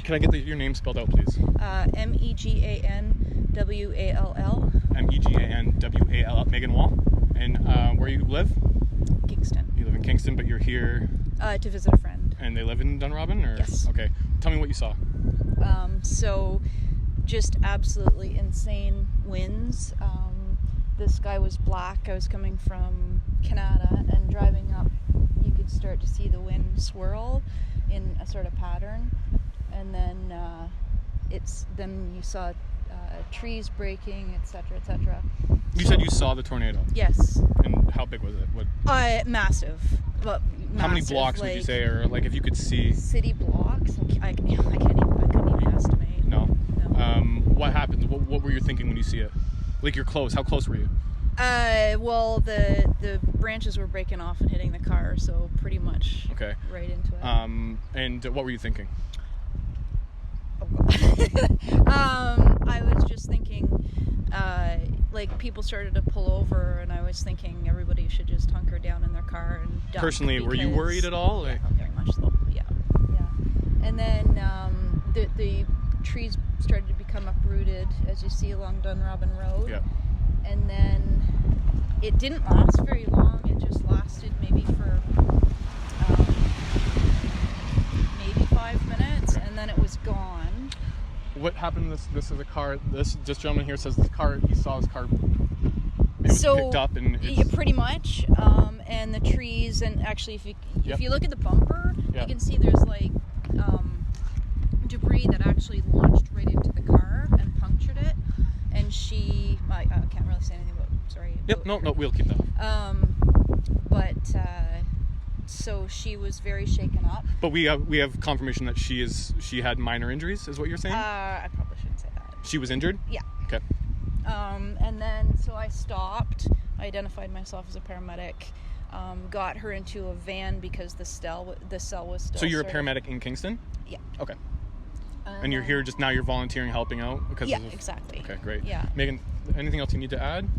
Can I get your name spelled out, please? Meganwall. Meganwall. Megan Wall. And where you live? Kingston. You live in Kingston, but you're here to visit a friend. And they live in Dunrobin, or? Yes. Okay. Tell me what you saw. So just absolutely insane winds. The sky was black. I was coming from Canada, and driving up, you could start to see the wind swirl in a sort of pattern, and then then you saw trees breaking, etc., etc. You said you saw the tornado. Yes. And how big was it? What? Massive. Well, how many blocks would you say, or like if you could see? City blocks. I couldn't even estimate. No. What happened? What were you thinking when you see it? Like, you're close. How close were you? Well, the branches were breaking off and hitting the car, so pretty much right into it. And what were you thinking? I was just thinking, like, people started to pull over, and I was thinking everybody should just hunker down in their car and duck. Personally, were you worried at all? Yeah, very much so. Yeah. And then the trees started to become uprooted, as you see along Dunrobin Road. Yeah. And then it didn't last very long. It just lasted maybe for maybe 5 minutes, and then it was gone. What happened? This is a car. This gentleman here says the car. He saw his car. It was picked up, and yeah, pretty much. And the trees, and actually, if you look at the bumper, you can see there's like debris that actually launched right into the car and punctured it. And I can't really say anything about. Sorry. Yep. No. We'll keep that. So she was very shaken up. But we have confirmation that she had minor injuries, is what you're saying? I probably shouldn't say that. She was injured? Yeah. Okay. And then so I stopped. I identified myself as a paramedic. Got her into a van because the cell was still. So you're a paramedic in Kingston? Yeah. Okay. And you're here just now. You're volunteering, helping out because. Yeah, exactly. Okay, great. Yeah. Megan, anything else you need to add?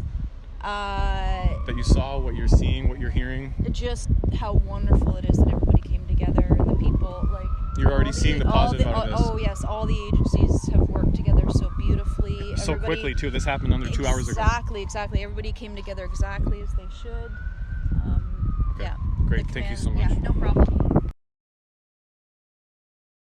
That you saw, what you're seeing, what you're hearing? Just how wonderful it is that everybody came together. The people, like. You're already seeing the positive out of this. Oh yes, all the agencies have worked together so beautifully. So quickly too. This happened under 2 hours ago. Exactly. Everybody came together exactly as they should. Okay. Yeah. Great. Thank you so much. Yeah, no problem.